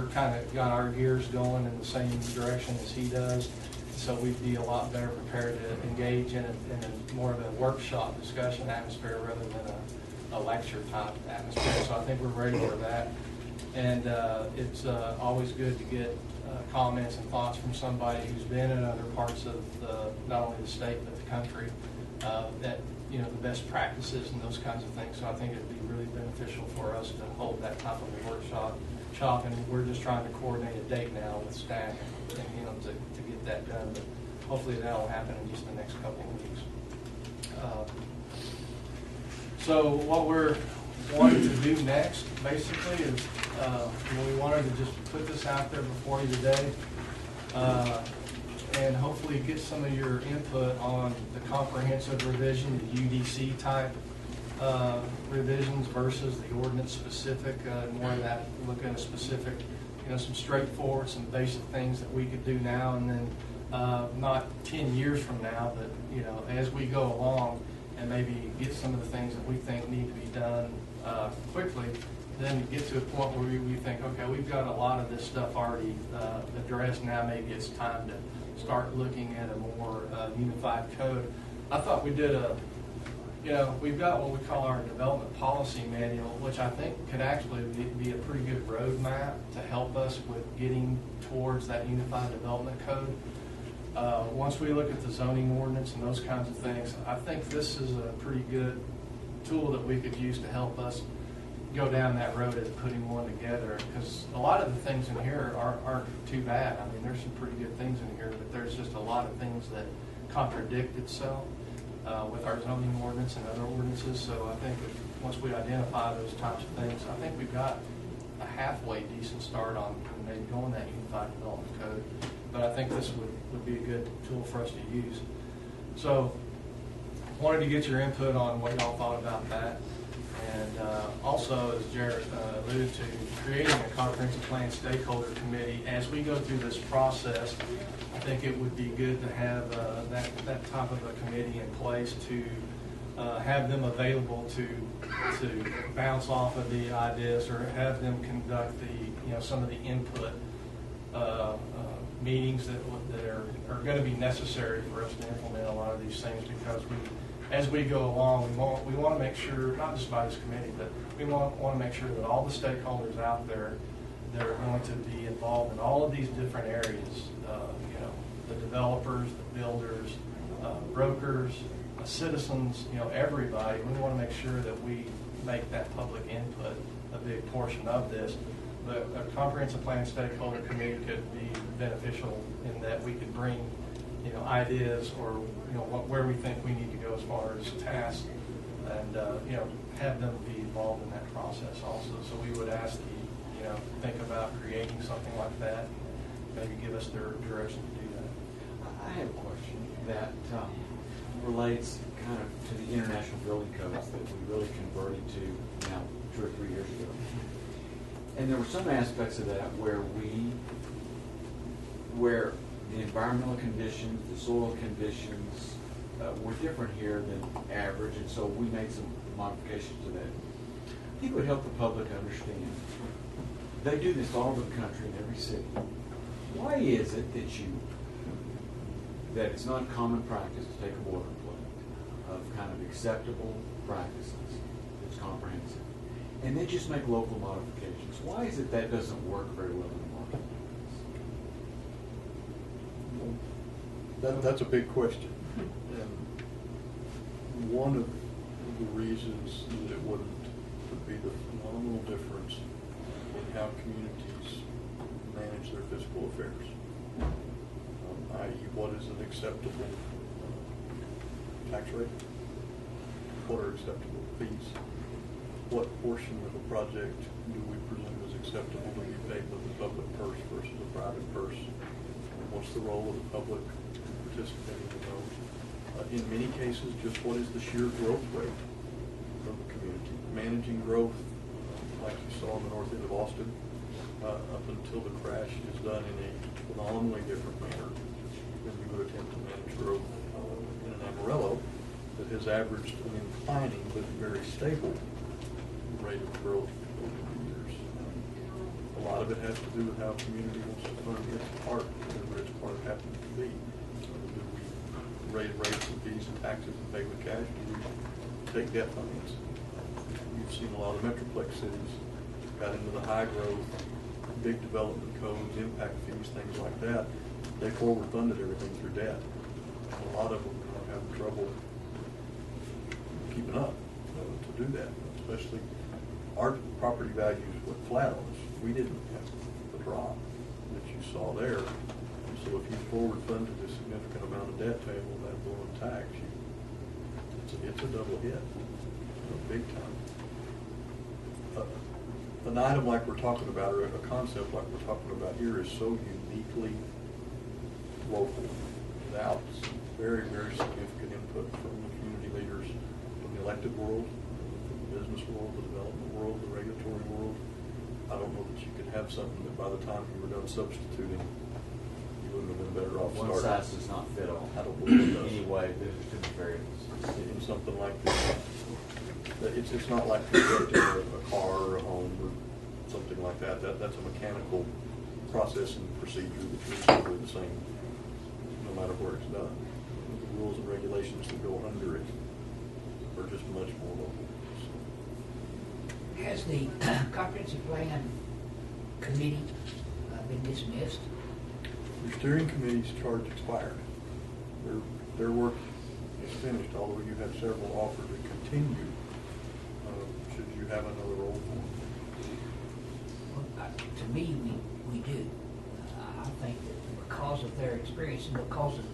kind of got our gears going in the same direction as he does. So we'd be a lot better prepared to engage in a more of a workshop discussion atmosphere rather than a lecture type atmosphere. So I think we're ready for that. And it's always good to get comments and thoughts from somebody who's been in other parts of not only the state but the country, that the best practices and those kinds of things. So I think it'd be really beneficial for us to hold that type of a workshop. And we're just trying to coordinate a date now with staff and him to get that done. But hopefully that will happen in just the next couple of weeks. So what we're wanting to do next, basically, is we wanted to just put this out there before you today, and hopefully get some of your input on the comprehensive revision, the UDC type revisions versus the ordinance specific, more of that, look at a specific, some straightforward, some basic things that we could do now, and then not 10 years from now, but as we go along, and maybe get some of the things that we think need to be done quickly, then get to a point where we think, okay, we've got a lot of this stuff already addressed. Now maybe it's time to start looking at a more unified code. I thought we did we've got what we call our development policy manual, which I think could actually be a pretty good roadmap to help us with getting towards that unified development code. Once we look at the zoning ordinance and those kinds of things, I think this is a pretty good tool that we could use to help us go down that road of putting one together, because a lot of the things in here aren't too bad. I mean, there's some pretty good things in here, but there's just a lot of things that contradict itself with our zoning ordinance and other ordinances. So I think if, once we identify those types of things, I think we've got a halfway decent start on maybe going that unified development code. But I think this would be a good tool for us to use. So wanted to get your input on what y'all thought about that. And also, as Jared alluded to, creating a comprehensive plan stakeholder committee. As we go through this process, I think it would be good to have that type of a committee in place to have them available to bounce off of the ideas, or have them conduct some of the input meetings that are going to be necessary for us to implement a lot of these things, because as we go along, we want to make sure, not just by this committee, but we want to make sure that all the stakeholders out there that are going to be involved in all of these different areas, the developers, the builders, brokers, citizens, everybody, we want to make sure that we make that public input a big portion of this. But a comprehensive plan stakeholder committee could be beneficial in that we could bring, ideas, or, where we think we need to go as far as tasks, and, have them be involved in that process also. So we would ask think about creating something like that, maybe give us their direction to do that. I have a question that relates kind of to the international building codes that we really converted to now 2 or 3 years ago. And there were some aspects of that where the environmental conditions, the soil conditions were different here than average, and so we made some modifications to that. I think it would help the public understand. They do this all over the country in every city. Why is it that it's not common practice to take a boilerplate of kind of acceptable practices that's comprehensive, and then just make local modifications? Why is it that doesn't work very well in the marketplace? That's a big question. And one of the reasons that it wouldn't would be the phenomenal difference in how communities manage their fiscal affairs. I.e., what is an acceptable tax rate? What are acceptable fees? What portion of a project do we presume is acceptable to be paid with the public purse versus a private purse? And what's the role of the public participating in those? In many cases, just what is the sheer growth rate of the community? Managing growth, like you saw in the north end of Austin, up until the crash, is done in a phenomenally different manner than you would attempt to manage growth in an Amarillo that has averaged an inclining but very stable rate of growth over the years. A lot of it has to do with how a community wants to fund its part, whatever its part happens to be. Do we raise rates and fees and taxes and pay with cash? Do we take debt financing? You've seen a lot of metroplex cities got into the high growth, big development codes, impact fees, things like that. They forward funded everything through debt. A lot of them are having trouble keeping up to do that, especially our property values went flat on us. We didn't have the drop that you saw there. And so if you forward funded a significant amount of debt payable that will tax you, it's a double hit, big time. An item like we're talking about, or a concept like we're talking about here, is so uniquely local, without some very, very significant input from the community leaders, from the elected world, from the business world, the development world, the regulatory world. I don't know that you could have something that by the time you were done substituting, you wouldn't have been better off starting. One size does not fit all. I don't believe it does. Anyway, there's different variables. In something like this, it's not like constructing a car or a home or something like that. That's a mechanical process and procedure that's usually the same no matter where it's done. The rules and regulations that go under it are just much more local. Has the comprehensive plan committee been dismissed? The steering committee's charge expired. Their work is finished, although you have several offered to continue should you have another role for them. Well, to me, we do. I think that because of their experience and because of the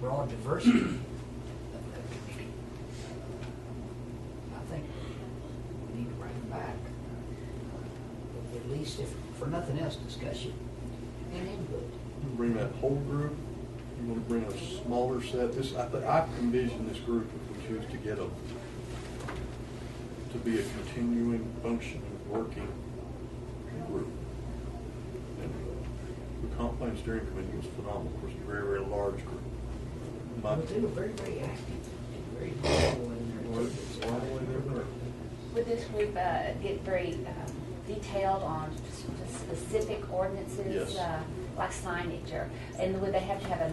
broad diversity of that committee, I think we need to bring them back. At least, if for nothing else, discussion and input. Bring that whole group. You want to bring a smaller set. I envision this group, if we choose to get them to be a continuing, functioning, working group. And the comp plan steering committee was phenomenal. It was a very, very large group. They were very, very active and very vocal in their activities. Would this group get very detailed on specific ordinances? Yes. Like signage, and would they have to have a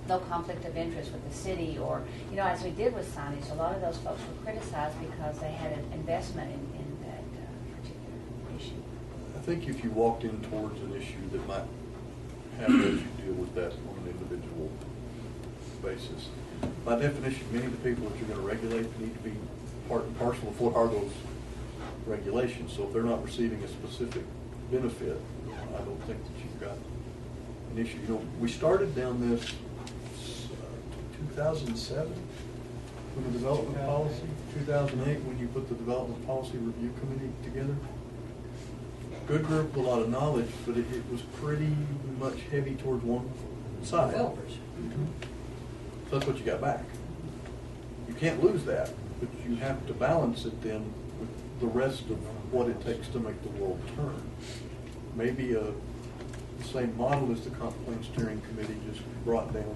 no conflict of interest with the city, or, you know, as we did with signage, a lot of those folks were criticized because they had an investment in that particular issue. I think if you walked in towards an issue that might have that, you deal with that on an individual basis. By definition, many of the people that you're going to regulate need to be part and parcel of what are those regulations. So if they're not receiving a specific benefit, I don't think that you've got an issue. You know, we started down this 2007 when the development policy, 2008 when you put the development policy review committee together. Good group, a lot of knowledge, but it was pretty much heavy towards one side. Developers. So that's what you got back. You can't lose that, but you have to balance it then with the rest of what it takes to make the world turn. Maybe the same model as the comp plan steering committee, just brought down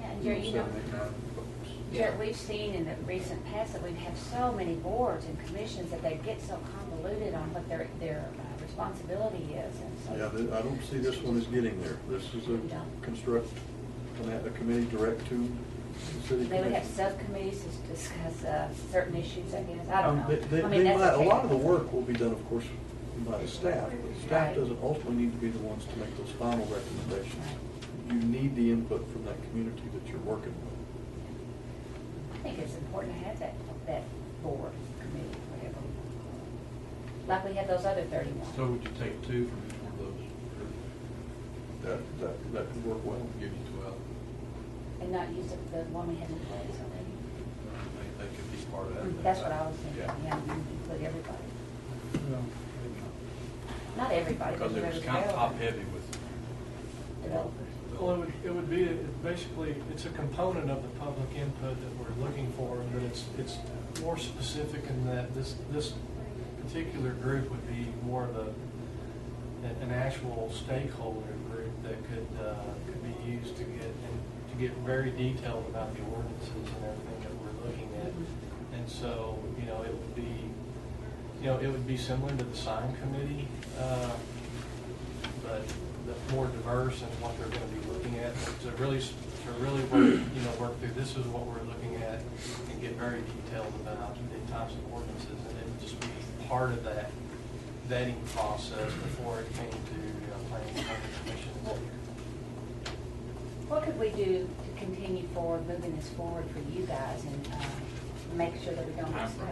Yeah, and Jerry, you know, 7, 8, 9 folks. Jared, we've seen in the recent past that we've had so many boards and commissions that they get so convoluted on what their responsibility is, and so. Yeah, I don't see this one as getting there. This is a a committee direct to the city. They would have commission. subcommittees to discuss certain issues, I guess. I don't know. They I mean, that's might, a okay. lot of the work will be done, of course, by the staff. But the staff Right. doesn't ultimately need to be the ones to make those final recommendations. Right. You need the input from that community that you're working with. I think it's important to have that board, committee, whatever. Like we had those other 31. So would you take 2 from each one of those? That could work well. Give you 12. And not use the one we had in place already. They could be part of that. That's what I was thinking, Yeah. yeah, include everybody. Not everybody, but Because it was whoever's kind of available. top-heavy with Developers. Well, it would be, basically, it's a component of the public input that we're looking for, but it's more specific in that this particular group would be more of an actual stakeholder group that could be used to get very detailed about the ordinances and everything that we're looking at. And so, it would be similar to the sign committee, but more diverse in what they're going to be looking at, to really work through, this is what we're looking at, and get very detailed about the types of ordinances, and then just be part of that vetting process before it came to planning and zoning commission. What could we do to continue forward, moving this forward for you guys and make sure that we don't get stuck?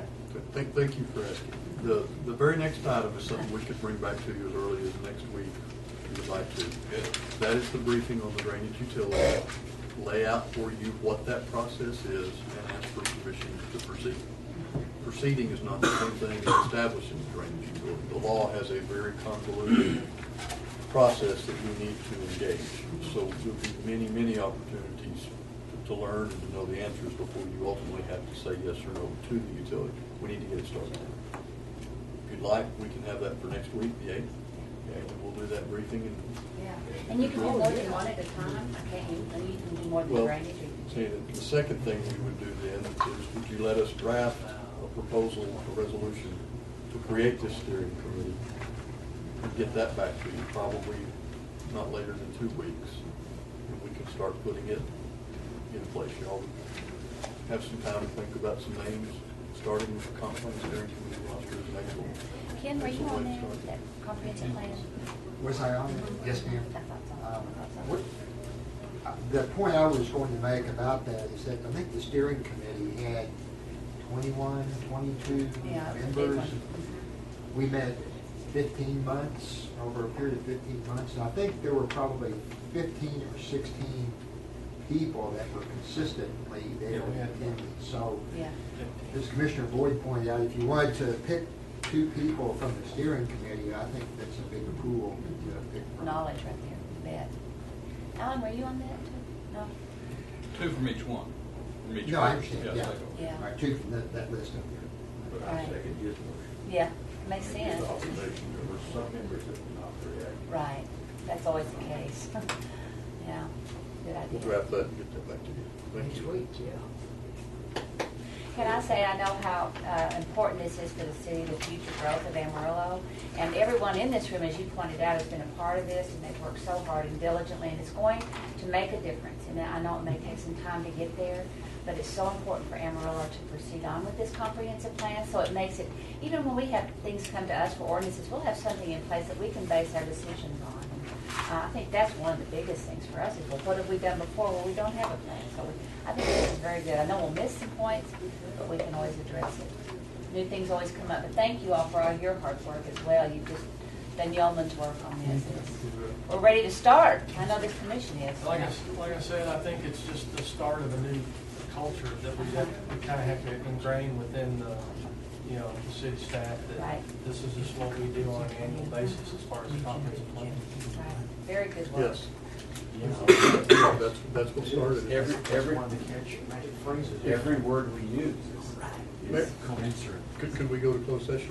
Thank you for asking. The very next item is something we could bring back to you as early as next week, if you would like to. That is the briefing on the drainage utility. Lay out for you what that process is and ask for permission to proceed. Proceeding is not the same thing as establishing the drainage utility. The law has a very convoluted process that you need to engage. So there'll be many, many opportunities to learn and to know the answers before you ultimately have to say yes or no to the utility. We need to get it started. If you'd like, we can have that for next week, the 8th. And we'll do that briefing and. Yeah, and you can have those in one at a time, okay, and you can do more than Well, drainage. or you can- see, the second thing we would do then is, would you let us draft a proposal, a resolution to create this steering committee and get that back to you, probably not later than 2 weeks, and we can start putting it in place. Y'all have some time to think about some names, starting with the comp plan steering committee last year's next one. Ken, were you on that comprehensive plan? Was I on it? Yes, ma'am. I thought so. I thought so. The point I was going to make about that is that I think the steering committee had 21, 22 Yeah, it was a big members. one. We met 15 months, over a period of 15 months, and I think there were probably 15 or 16 people that were consistently there Yeah, we had- attending. So, Yeah, as Commissioner Boyd pointed out, if you wanted to pick 2 people from the steering committee, I think that's a big pool to pick from. knowledge right there, you bet. Alan, were you on that too? No? 2 from each one. meet you No, I first. understand, yeah. second. Yeah. All right, two from that list up there. But I second his motion. Yeah, makes And sense. his observation, there were some members that did not react. Right, that's always the case. Yeah, good idea. We'll draft that and get that back to you. Thank Next you. week, yeah. Can I say, I know how important this is for the city, the future growth of Amarillo. And everyone in this room, as you pointed out, has been a part of this, and they've worked so hard and diligently, and it's going to make a difference. And I know it may take some time to get there, but it's so important for Amarillo to proceed on with this comprehensive plan, so it makes it, even when we have things come to us for ordinances, we'll have something in place that we can base our decisions on. I think that's one of the biggest things for us is, well, what have we done before? Well, we don't have a plan. So I think this is very good. I know we'll miss some points, but we can always address it. New things always come up. But thank you all for all your hard work as well. You've just done yeoman's work on this. We're ready to start. I know this commission is. Like I said, I think it's just the start of a new culture that we kind of have to ingrain within the, the city staff, that Right. this is just what we do on an annual basis as far as the comprehensive plan. Right. Very good work. Yes. Yeah, that's what started it. Every word we use Mayor? is commensurate. Could we go to closed session?